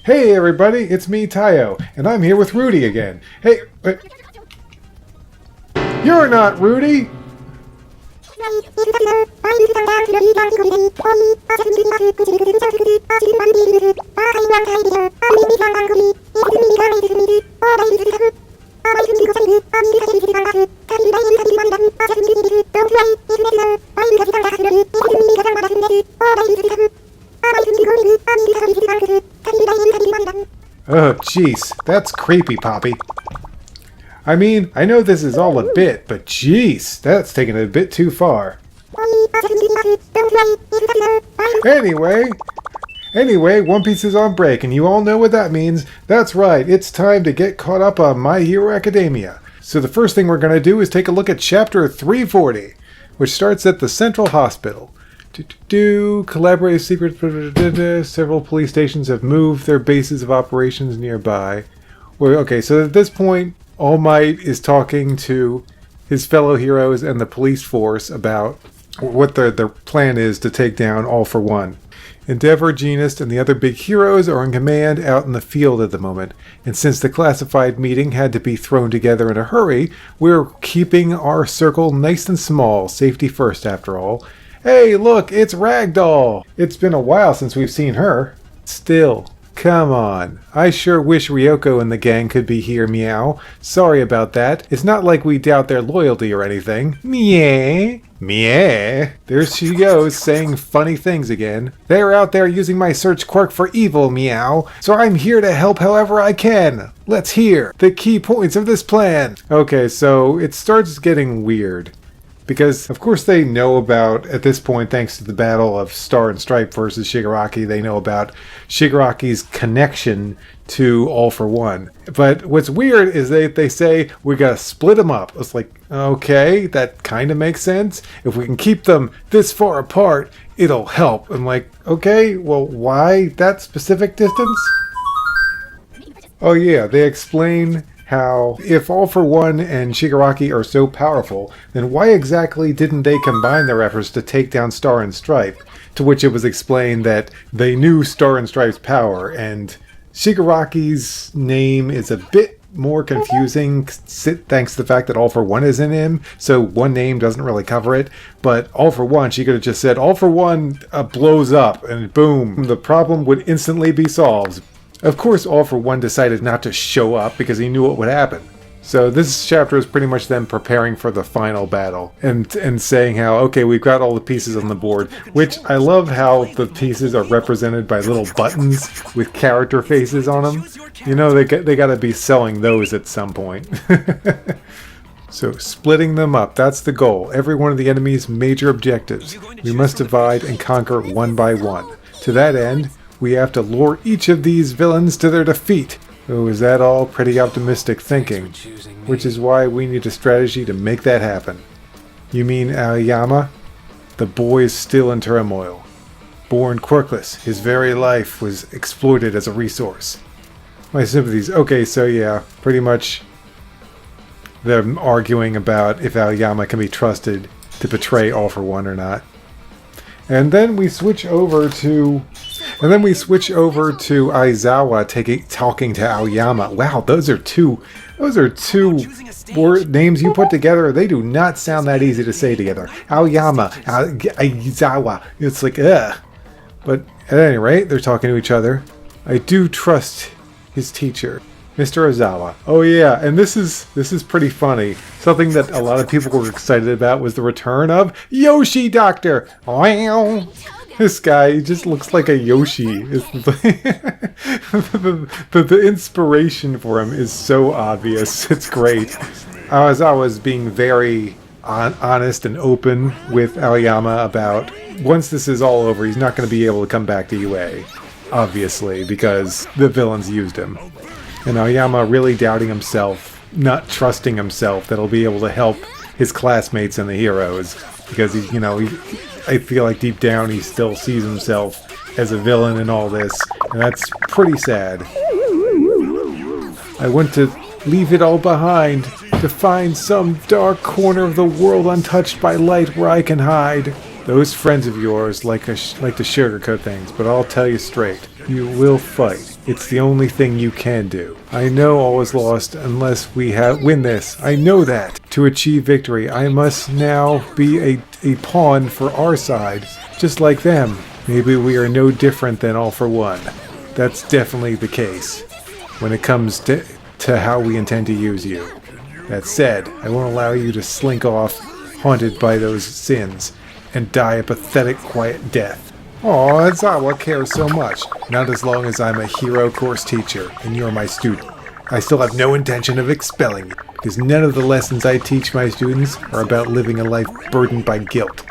Hey everybody, it's me, Tayo, and I'm here with Rudy again. Hey, you're not Rudy! Oh, jeez, that's creepy, Poppy. I mean, I know this is all a bit, but jeez, that's taking it a bit too far. Anyway, One Piece is on break, and you all know what that means. That's right, it's time to get caught up on My Hero Academia. So the first thing we're going to do is take a look at Chapter 340, which starts at the Central Hospital. Collaborative secret. Several police stations have moved their bases of operations nearby. Okay, so at this point, All Might is talking to his fellow heroes and the police force about what their plan is to take down All for One. Endeavor, Genist, and the other big heroes are in command out in the field at the moment, and since the classified meeting had to be thrown together in a hurry, we're keeping our circle nice and small, safety first after all. Hey, look, it's Ragdoll! It's been a while since we've seen her. Still, come on. I sure wish Ryoko and the gang could be here, meow. Sorry about that. It's not like we doubt their loyalty or anything. Meow. Meow. There she goes, saying funny things again. They're out there using my search quirk for evil, meow. So I'm here to help however I can. Let's hear the key points of this plan. Okay, so it starts getting weird. Because, of course, they know about, at this point, thanks to the battle of Star and Stripe versus Shigaraki, they know about Shigaraki's connection to All for One. But what's weird is they say, we gotta split them up. It's like, okay, that kind of makes sense. If we can keep them this far apart, it'll help. I'm like, okay, well, why that specific distance? Oh yeah, they explain how if All for One and Shigaraki are so powerful, then why exactly didn't they combine their efforts to take down Star and Stripe? To which it was explained that they knew Star and Stripe's power, and Shigaraki's name is a bit more confusing thanks to the fact that All for One is in him, so one name doesn't really cover it. But All for One, she could have just said, All for One blows up, and boom, the problem would instantly be solved. Of course, All for One decided not to show up because he knew what would happen. So this chapter is pretty much them preparing for the final battle and saying how, okay, we've got all the pieces on the board, which I love how the pieces are represented by little buttons with character faces on them. You know, they got to be selling those at some point. So splitting them up, that's the goal. Every one of the enemy's major objectives. We must divide and conquer one by one. To that end, we have to lure each of these villains to their defeat. Oh, is that all pretty optimistic thinking? Which is why we need a strategy to make that happen. You mean Aoyama? The boy is still in turmoil. Born quirkless, his very life was exploited as a resource. My sympathies. Okay, so yeah, pretty much them arguing about if Aoyama can be trusted to betray All for One or not. And then we switch over to Aizawa talking to Aoyama. Wow, those are two word names you put together. They do not sound that easy to say together. Aoyama, Aizawa. It's like, ugh. But at any rate, they're talking to each other. I do trust his teacher, Mr. Ozawa. Oh yeah, and this is pretty funny. Something that a lot of people were excited about was the return of Yoshi Doctor. Wow. This guy, he just looks like a Yoshi. The inspiration for him is so obvious. It's great. Ozawa is being very honest and open with Aoyama about once this is all over, he's not going to be able to come back to UA, obviously, because the villains used him. And Aoyama really doubting himself, not trusting himself that he'll be able to help his classmates and the heroes, because he's, I feel like deep down he still sees himself as a villain in all this, and that's pretty sad. I want to leave it all behind, to find some dark corner of the world untouched by light where I can hide. Those friends of yours like to sugarcoat things, but I'll tell you straight. You will fight. It's the only thing you can do. I know all is lost unless we win this. I know that. To achieve victory, I must now be a pawn for our side, just like them. Maybe we are no different than All for One. That's definitely the case when it comes to how we intend to use you. That said, I won't allow you to slink off, haunted by those sins, and die a pathetic, quiet death. Aw, that's not what cares so much. Not as long as I'm a hero course teacher, and you're my student. I still have no intention of expelling you, because none of the lessons I teach my students are about living a life burdened by guilt.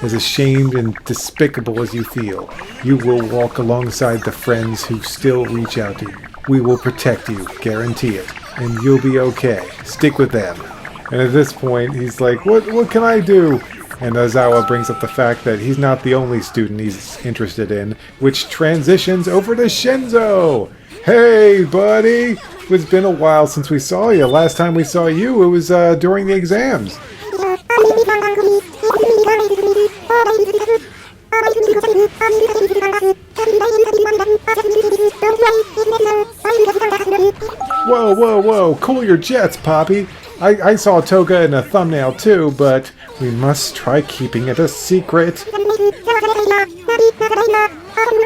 As ashamed and despicable as you feel, you will walk alongside the friends who still reach out to you. We will protect you, guarantee it, and you'll be okay. Stick with them. And at this point, he's like, what can I do? And Ozawa brings up the fact that he's not the only student he's interested in, which transitions over to Shinzo! Hey, buddy! It's been a while since we saw you. Last time we saw you, it was during the exams. Whoa, whoa, whoa! Cool your jets, Poppy! I saw Toga in a thumbnail too, but we must try keeping it a secret.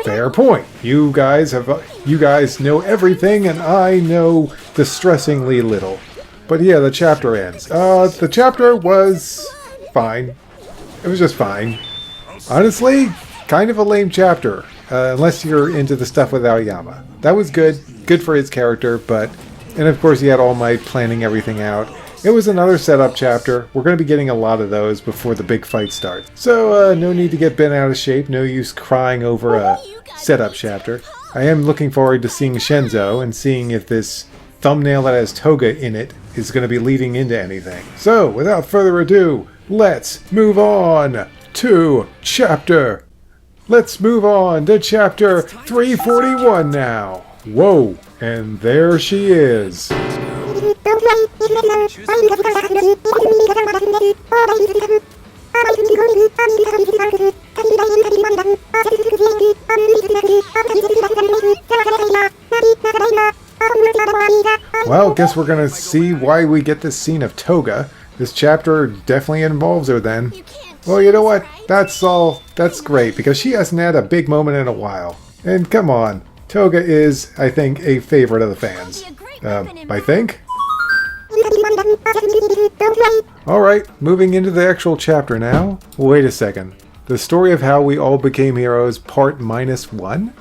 Fair point. You guys know everything, and I know distressingly little. But yeah, the chapter ends. The chapter was fine. It was just fine. Honestly, kind of a lame chapter, unless you're into the stuff with Aoyama. That was good for his character, and of course he had all my planning everything out. It was another setup chapter. We're going to be getting a lot of those before the big fight starts. So, no need to get bent out of shape. No use crying over a setup chapter. I am looking forward to seeing Shinzo and seeing if this thumbnail that has Toga in it is going to be leading into anything. So, without further ado, let's move on to chapter 341 now. Whoa, and there she is. Well, guess we're gonna see why we get this scene of Toga. This chapter definitely involves her then. Well, you know what? That's great, because she hasn't had a big moment in a while. And come on, Toga is, I think, a favorite of the fans. I think? Alright, moving into the actual chapter now. Wait a second. The story of how we all became heroes, part -1?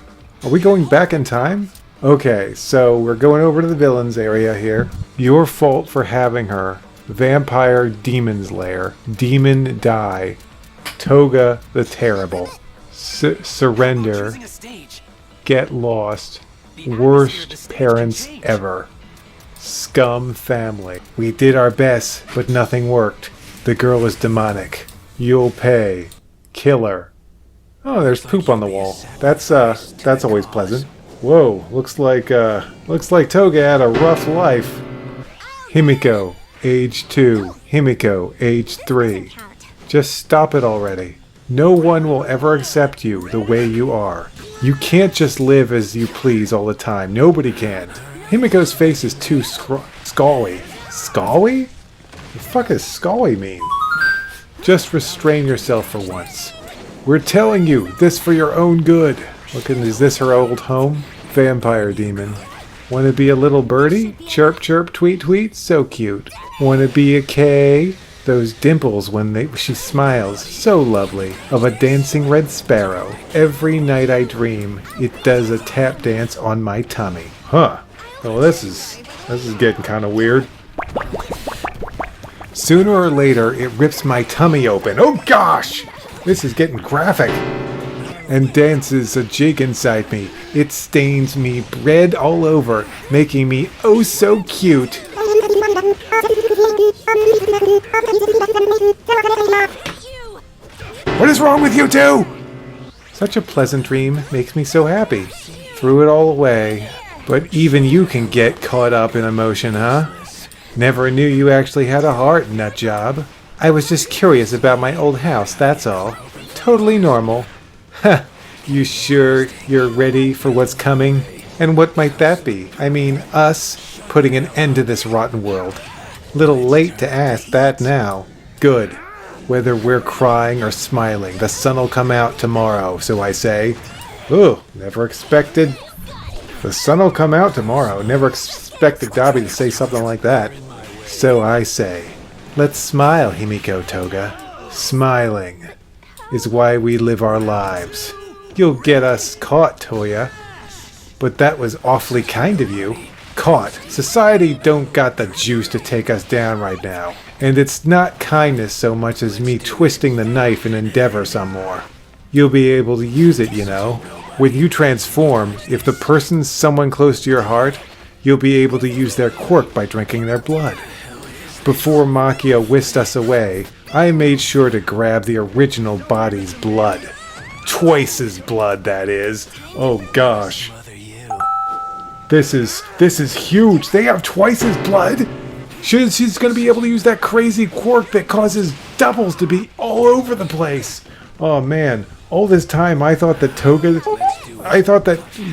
Are we going back in time? Okay, so we're going over to the villains area here. Your fault for having her. Vampire Demon's Lair. Demon Die. Toga the Terrible. Surrender. Get lost. Worst parents ever. Scum family. We did our best, but nothing worked. The girl is demonic. You'll pay. Killer. Oh, there's poop on the wall. That's always pleasant. Whoa, looks like Toga had a rough life. Himiko, age 2. Himiko, age 3. Just stop it already. No one will ever accept you the way you are. You can't just live as you please all the time. Nobody can. Himiko's face is too scally. Scally? The fuck does scally mean? Just restrain yourself for once. We're telling you, this for your own good. Looking, is this her old home? Vampire demon. Wanna be a little birdie? Chirp chirp tweet tweet, so cute. Wanna be a K? Those dimples when she smiles, so lovely. Of a dancing red sparrow. Every night I dream, it does a tap dance on my tummy. Huh. Well, this is getting kind of weird. Sooner or later, it rips my tummy open. Oh gosh! This is getting graphic. And dances a jig inside me. It stains me red all over, making me oh so cute. What is wrong with you two? Such a pleasant dream makes me so happy. Threw it all away. But even you can get caught up in emotion, huh? Never knew you actually had a heart, nut job. I was just curious about my old house, that's all. Totally normal. Ha! You sure you're ready for what's coming? And what might that be? I mean, us putting an end to this rotten world. Little late to ask that now. Good. Whether we're crying or smiling, the sun'll come out tomorrow, so I say. Ooh, never expected. The sun'll come out tomorrow. Never expected Dabi to say something like that. So I say. Let's smile, Himiko Toga. Smiling is why we live our lives. You'll get us caught, Toya. But that was awfully kind of you. Caught. Society don't got the juice to take us down right now. And it's not kindness so much as me twisting the knife in Endeavor some more. You'll be able to use it, you know. When you transform, if the person's someone close to your heart, you'll be able to use their quirk by drinking their blood. Before Makia whisked us away, I made sure to grab the original body's blood. Twice as blood, that is. Oh gosh. This is huge. They have twice as blood? She's going to be able to use that crazy quirk that causes doubles to be all over the place. Oh man, all this time I thought that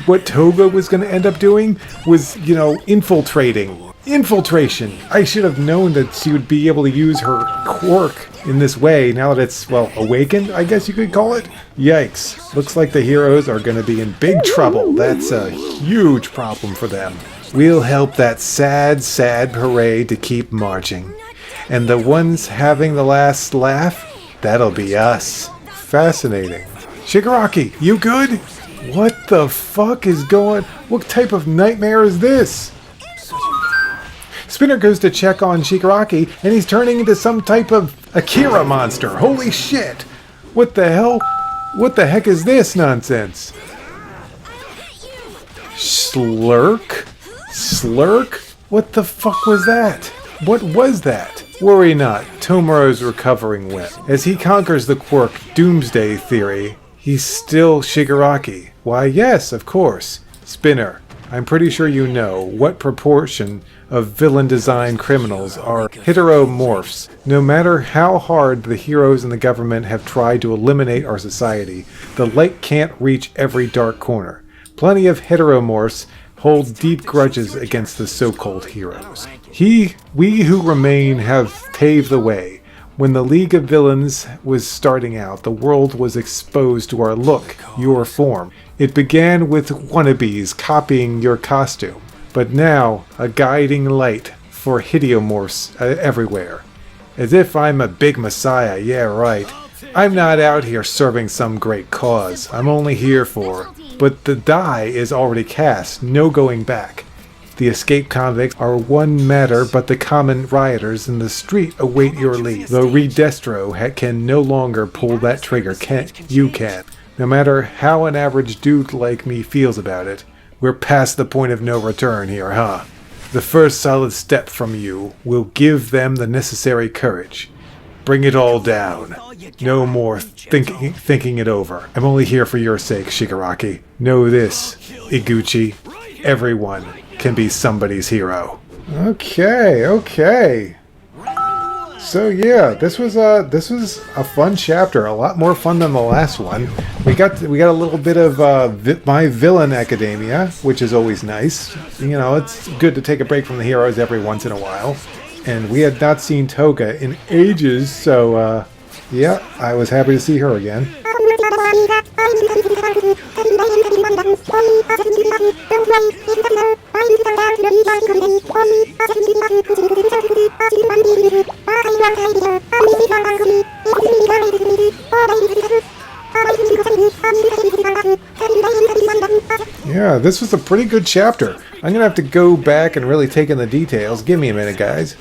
what Toga was going to end up doing was, infiltrating. Infiltration! I should have known that she would be able to use her quirk in this way now that it's, awakened, I guess you could call it. Yikes. Looks like the heroes are going to be in big trouble. That's a huge problem for them. We'll help that sad, sad parade to keep marching. And the ones having the last laugh, that'll be us. Fascinating. Shigaraki, you good? What the fuck is going... What type of nightmare is this? Spinner goes to check on Shigaraki, and he's turning into some type of Akira monster. Holy shit! What the hell? What the heck is this nonsense? Slurk? Slurk? What the fuck was that? What was that? Worry not, Tomoro's recovering well. As he conquers the quirk Doomsday Theory, he's still Shigaraki. Why, yes, of course. Spinner, I'm pretty sure you know what proportion of villain-designed criminals are heteromorphs. No matter how hard the heroes and the government have tried to eliminate our society, the light can't reach every dark corner. Plenty of heteromorphs hold deep grudges against the so-called heroes. We who remain have paved the way. When the League of Villains was starting out, the world was exposed to our look, your form. It began with wannabes copying your costume, but now a guiding light for heteromorphs everywhere. As if I'm a big messiah, yeah right. I'm not out here serving some great cause. I'm only here for... But the die is already cast, no going back. The escaped convicts are one matter, but the common rioters in the street await your lead. Though Redestro can no longer pull that trigger, you can. No matter how an average dude like me feels about it, we're past the point of no return here, huh? The first solid step from you will give them the necessary courage. Bring it all down. No more thinking it over. I'm only here for your sake, Shigaraki. Know this, Iguchi. Everyone can be somebody's hero. Okay. So yeah, this was a fun chapter. A lot more fun than the last one. We got a little bit of My Villain Academia, which is always nice. It's good to take a break from the heroes every once in a while. And we had not seen Toga in ages, so yeah, I was happy to see her again. Yeah, this was a pretty good chapter. I'm gonna have to go back and really take in the details. Give me a minute, guys.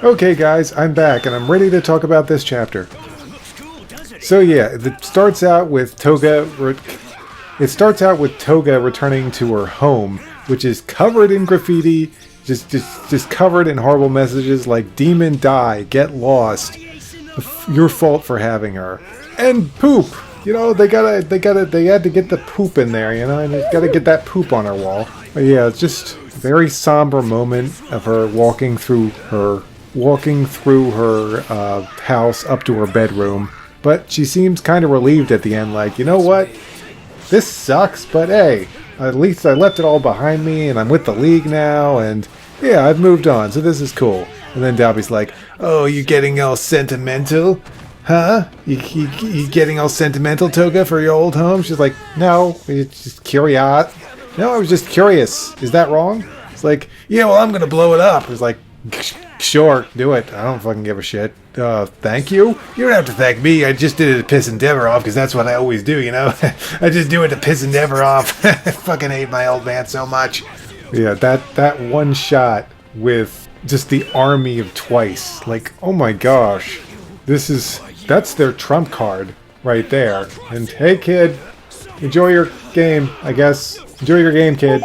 Okay, guys, I'm back, and I'm ready to talk about this chapter. So yeah, it starts out with Toga. It starts out with Toga returning to her home, which is covered in graffiti, just covered in horrible messages like "Demon die, get lost, your fault for having her," and poop. They had to get the poop in there, and they gotta get that poop on her wall. But yeah, it's just a very somber moment of her walking through her house up to her bedroom. But she seems kind of relieved at the end, like, you know what? this sucks, but hey, at least I left it all behind me, and I'm with the League now, and yeah, I've moved on, so this is cool. And then Dobby's like, oh, you getting all sentimental? Huh? You getting all sentimental, Toga, for your old home? She's like, no, it's just curious. No, I was just curious. Is that wrong? It's like, yeah, well, I'm going to blow it up. It's like, sure, do it. I don't fucking give a shit. Thank you? You don't have to thank me. I just did it to piss Endeavor off, because that's what I always do, you know? I just do it to piss Endeavor off. I fucking hate my old man so much. Yeah, that one shot with just the army of Twice. Like, oh my gosh. That's their trump card right there. And hey, kid, enjoy your game, I guess. Enjoy your game, kid.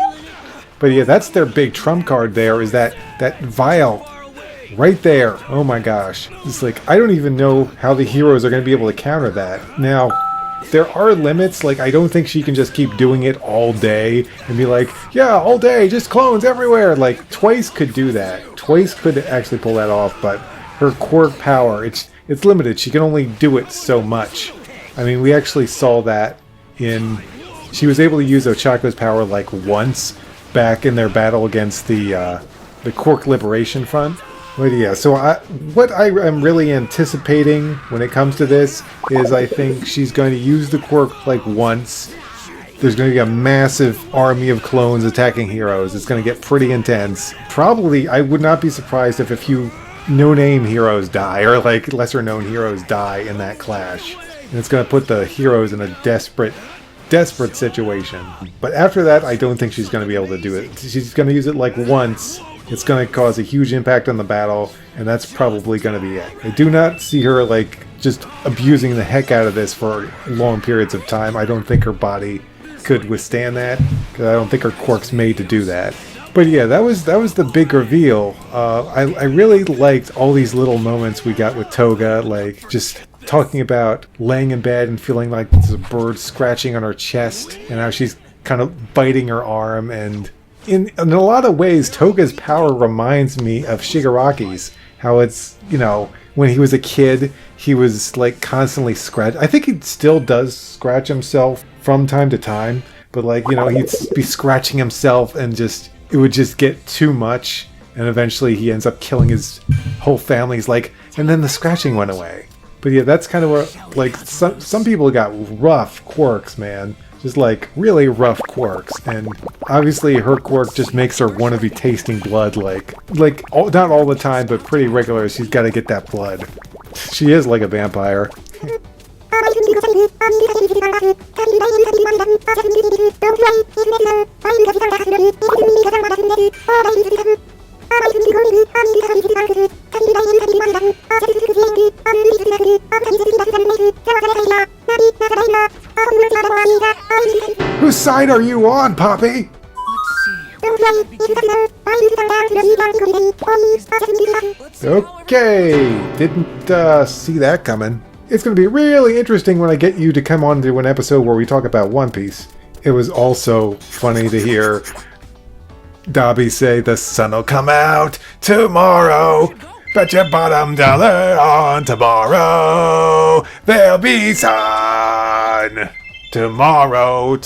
But yeah, that's their big trump card there, is that vial right there. Oh my gosh. It's like, I don't even know how the heroes are going to be able to counter that. Now, there are limits. Like, I don't think she can just keep doing it all day and be like, yeah, all day, just clones everywhere. Like, Twice could do that. Twice could actually pull that off, but her quirk power, it's limited. She can only do it so much. I mean, we actually saw that she was able to use Ochako's power like once back in their battle against the Quirk Liberation Front. But yeah, so what I am really anticipating when it comes to this is I think she's going to use the quirk like once. There's going to be a massive army of clones attacking heroes. It's going to get pretty intense. Probably, I would not be surprised if a few no-name heroes die, or like lesser-known heroes die in that clash. And it's going to put the heroes in a desperate situation. But after that, I don't think she's going to be able to do it. She's going to use it like once. It's going to cause a huge impact on the battle, and that's probably going to be it. I do not see her like just abusing the heck out of this for long periods of time. I don't think her body could withstand that, because I don't think her quirk's made to do that. But yeah, that was the big reveal. I really liked all these little moments we got with Toga, like just talking about laying in bed and feeling like there's a bird scratching on her chest, and how she's kind of biting her arm. And in a lot of ways, Toga's power reminds me of Shigaraki's. How it's, you know, when he was a kid, he was like constantly scratch. I think he still does scratch himself from time to time, but like, you know, he'd be scratching himself and it would just get too much, and eventually he ends up killing his whole family. He's like, and then the scratching went away. But yeah, that's kind of where, like, some people got rough quirks, man. Just like really rough quirks, and obviously her quirk just makes her want to be tasting blood, like not all the time, but pretty regular. She's got to get that blood. She is like a vampire. Whose side are you on, Poppy? Okay, didn't see that coming. It's going to be really interesting when I get you to come on to an episode where we talk about One Piece. It was also funny to hear Dobby say the sun'll come out tomorrow. Bet your bottom dollar on tomorrow. There'll be sun. Tomorrow,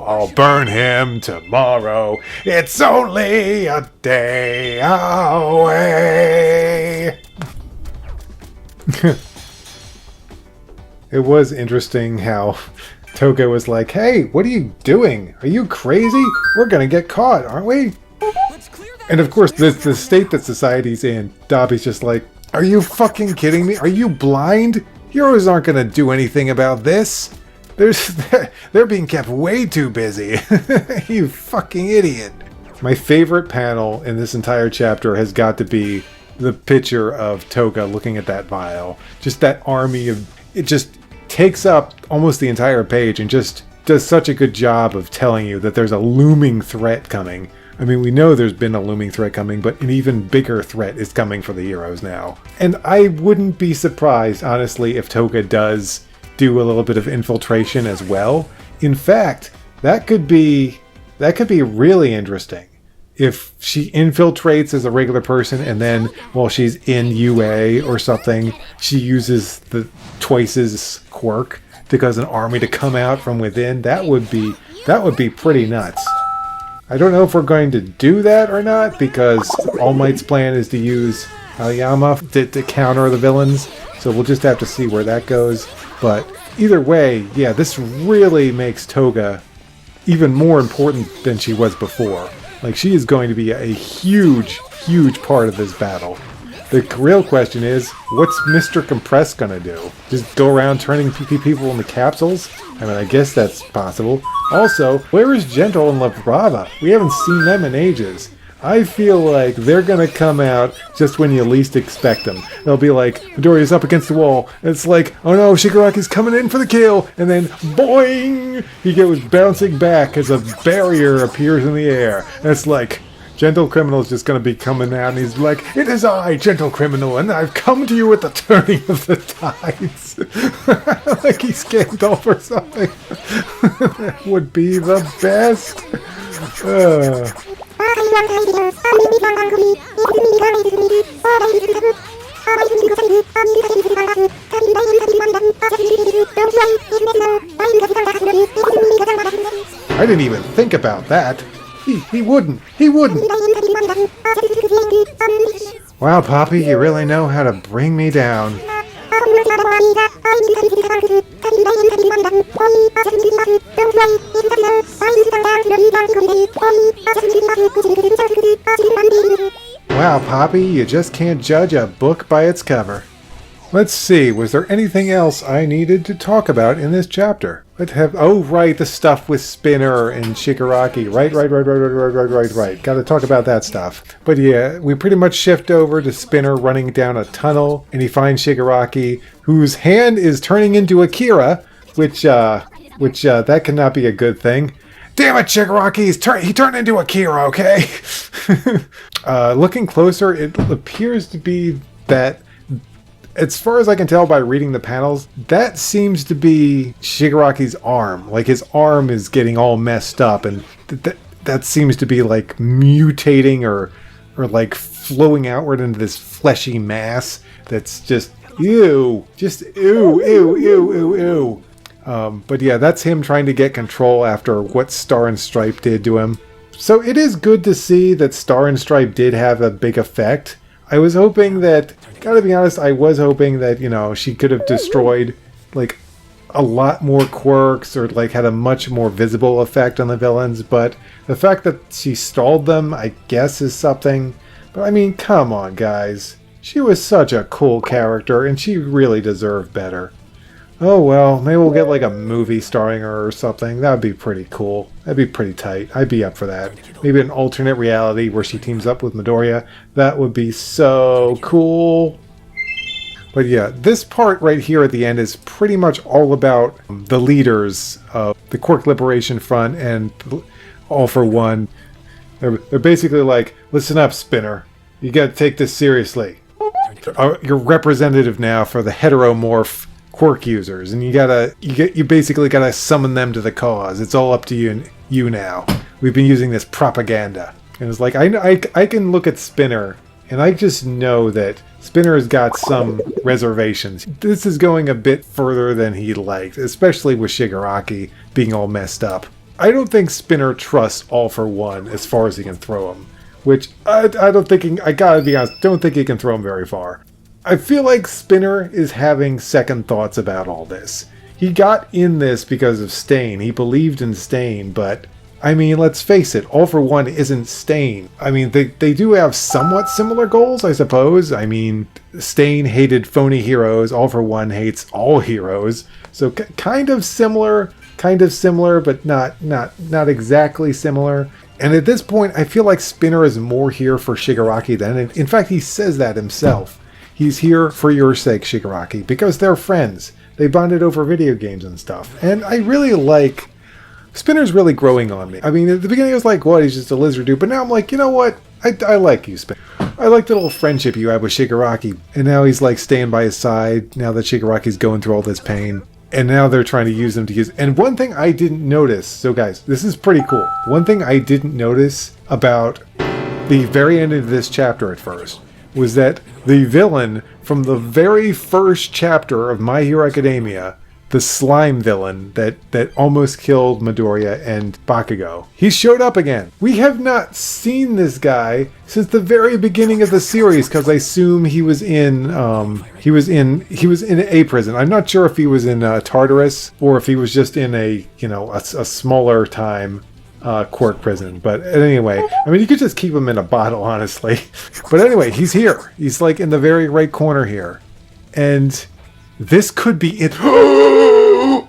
I'll burn him tomorrow. It's only a day away. It was interesting how Toga was like, hey, what are you doing? Are you crazy? We're gonna get caught, aren't we? And of course, the state that society's in, Dobby's just like, are you fucking kidding me? Are you blind? Heroes aren't gonna do anything about this. They're being kept way too busy. You fucking idiot. My favorite panel in this entire chapter has got to be the picture of Toga looking at that vial. Just that army of... It just takes up almost the entire page and just does such a good job of telling you that there's a looming threat coming. I mean, we know there's been a looming threat coming, but an even bigger threat is coming for the heroes now. And I wouldn't be surprised, honestly, if Toga does do a little bit of infiltration as well. In fact, that could be really interesting. If she infiltrates as a regular person and then while she's in UA or something, she uses the Twice's quirk because an army to come out from within, that would be pretty nuts. I don't know if we're going to do that or not, because All Might's plan is to use Aoyama to counter the villains, so we'll just have to see where that goes. But either way, yeah, this really makes Toga even more important than she was before. Like, she is going to be a huge, huge part of this battle. The real question is, what's Mr. Compress gonna do? Just go around turning people into capsules? I mean, I guess that's possible. Also, where is Gentle and La Brava? We haven't seen them in ages. I feel like they're gonna come out just when you least expect them. They'll be like, Midoriya's up against the wall, and it's like, oh no, Shigaraki's coming in for the kill, and then boing! He goes bouncing back as a barrier appears in the air. And it's like, Gentle Criminal's just going to be coming out, and he's like, it is I, Gentle Criminal, and I've come to you with the turning of the tides. Like he's Gandalf or something. That would be the best. I didn't even think about that. He wouldn't. He wouldn't. Wow, Poppy, you really know how to bring me down. Wow, Poppy, you just can't judge a book by its cover. Let's see, was there anything else I needed to talk about in this chapter? Oh, right, the stuff with Spinner and Shigaraki. Right. Gotta talk about that stuff. But yeah, we pretty much shift over to Spinner running down a tunnel, and he finds Shigaraki, whose hand is turning into Akira, which that cannot be a good thing. Damn it, Shigaraki, he turned into Akira, okay? Looking closer, it appears to be that, as far as I can tell by reading the panels, that seems to be Shigaraki's arm. Like, his arm is getting all messed up, and that seems to be, like, mutating or like, flowing outward into this fleshy mass that's just, ew. Just, ew. But yeah, that's him trying to get control after what Star and Stripe did to him. So it is good to see that Star and Stripe did have a big effect. I was hoping that, gotta be honest, I was hoping that, you know, she could have destroyed, like, a lot more quirks or, like, had a much more visible effect on the villains, but the fact that she stalled them, I guess, is something. But, I mean, come on, guys. She was such a cool character, and she really deserved better. Oh well, maybe we'll get like a movie starring her or something. That would be pretty cool. That'd be pretty tight. I'd be up for that. Maybe an alternate reality where she teams up with Midoriya. That would be so cool. But yeah, this part right here at the end is pretty much all about the leaders of the Quirk Liberation Front and All for One. They're basically like, listen up, Spinner. You gotta take this seriously. You're representative now for the heteromorph quirk users, and you basically gotta summon them to the cause. It's all up to you now. We've been using this propaganda, and it's like I can look at Spinner, and I just know that Spinner has got some reservations. This is going a bit further than he liked, especially with Shigaraki being all messed up. I don't think Spinner trusts All for One as far as he can throw him, which I don't think I gotta be honest, don't think he can throw him very far. I feel like Spinner is having second thoughts about all this. He got in this because of Stain. He believed in Stain, but, I mean, let's face it, All for One isn't Stain. I mean, they do have somewhat similar goals, I suppose. I mean, Stain hated phony heroes, All for One hates all heroes. So kind of similar, but not exactly similar. And at this point, I feel like Spinner is more here for Shigaraki than, in fact, he says that himself. He's here for your sake, Shigaraki, because they're friends. They bonded over video games and stuff. And I really like... Spinner's really growing on me. I mean, at the beginning I was like, what, he's just a lizard dude. But now I'm like, you know what? I like you, Spinner. I like the little friendship you had with Shigaraki. And now he's like staying by his side, now that Shigaraki's going through all this pain. And now they're trying to use them to use... And one thing I didn't notice... So guys, this is pretty cool. One thing I didn't notice about the very end of this chapter at first was that the villain from the very first chapter of My Hero Academia the slime villain that almost killed Midoriya and Bakugo. He showed up again. We have not seen this guy since the very beginning of the series, because I assume he was in a prison. I'm not sure if he was in Tartarus or if he was just in a smaller time Quark prison. But anyway, I mean, you could just keep him in a bottle, honestly. But anyway, he's here. He's like in the very right corner here, and this could be it.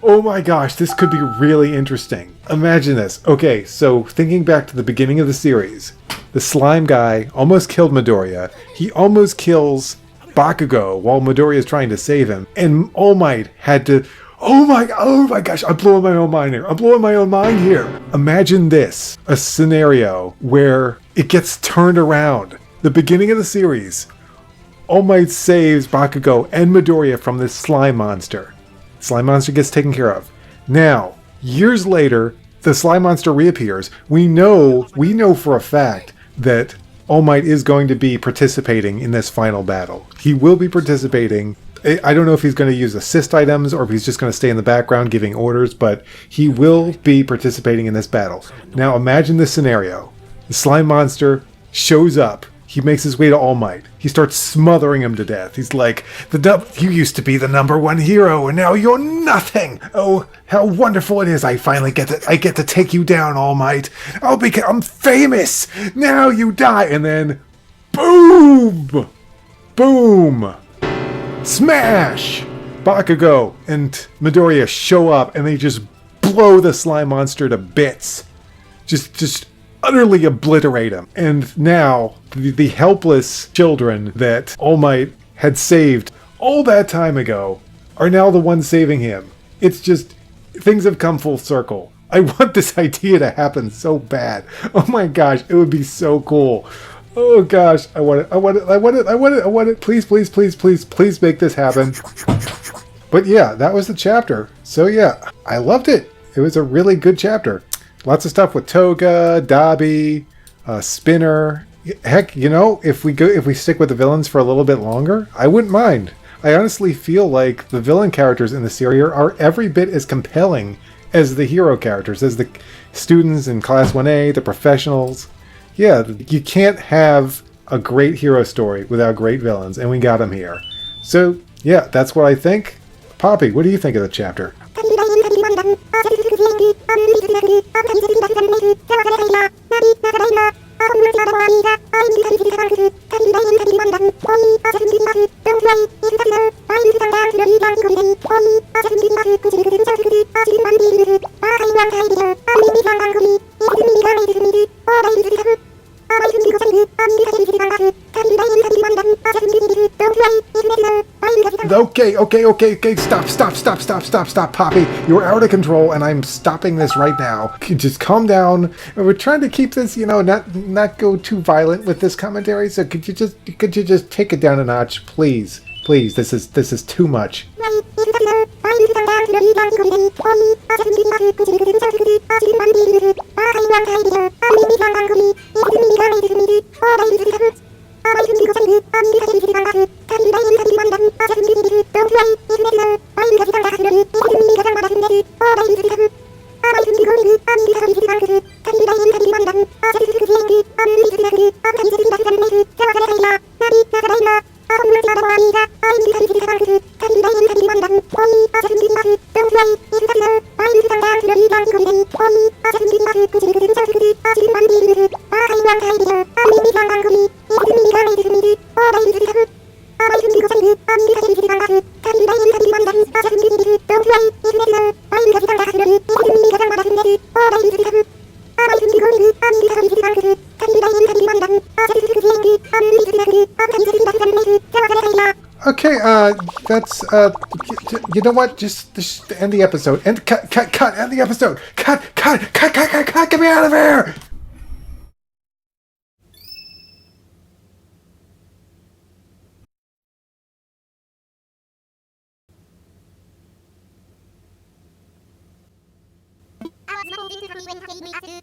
Oh my gosh, this could be really interesting. Imagine this. Okay, so thinking back to the beginning of the series, the slime guy almost killed Midoriya. He almost kills Bakugo while Midoriya is trying to save him. And All Might had to... Oh my gosh, I'm blowing my own mind here. Imagine this, a scenario where it gets turned around. The beginning of the series, All Might saves Bakugo and Midoriya from this slime monster. Slime monster gets taken care of. Now, years later, the slime monster reappears. We know for a fact that All Might is going to be participating in this final battle. He will be participating. I don't know if he's going to use assist items or if he's just going to stay in the background giving orders, but he will be participating in this battle. Now imagine this scenario. The slime monster shows up. He makes his way to All Might. He starts smothering him to death. He's like, you used to be the #1 hero, and now you're nothing. Oh, how wonderful it is! I finally get to take you down, All Might. I'm famous. Now you die, and then, boom, boom, smash! Bakugo and Midoriya show up, and they just blow the slime monster to bits. Just utterly obliterate him. And now, the helpless children that All Might had saved all that time ago are now the ones saving him. It's just, things have come full circle. I want this idea to happen so bad. Oh my gosh, it would be so cool. Oh gosh, I want it. Please make this happen. But yeah, that was the chapter. So yeah, I loved it. It was a really good chapter. Lots of stuff with Toga, Dabi, Spinner. Heck, if we stick with the villains for a little bit longer, I wouldn't mind. I honestly feel like the villain characters in the series are every bit as compelling as the hero characters, as the students in Class 1A, the professionals. Yeah, you can't have a great hero story without great villains, and we got them here. So, yeah, that's what I think. Poppy, what do you think of the chapter? Okay, stop, Poppy. You're out of control, and I'm stopping this right now. Just calm down. We're trying to keep this, not go too violent with this commentary, so could you just take it down a notch, please? Please, this is too much. Okay, that's, you know what? Just end the episode. End the episode. Cut, get me out of here! I was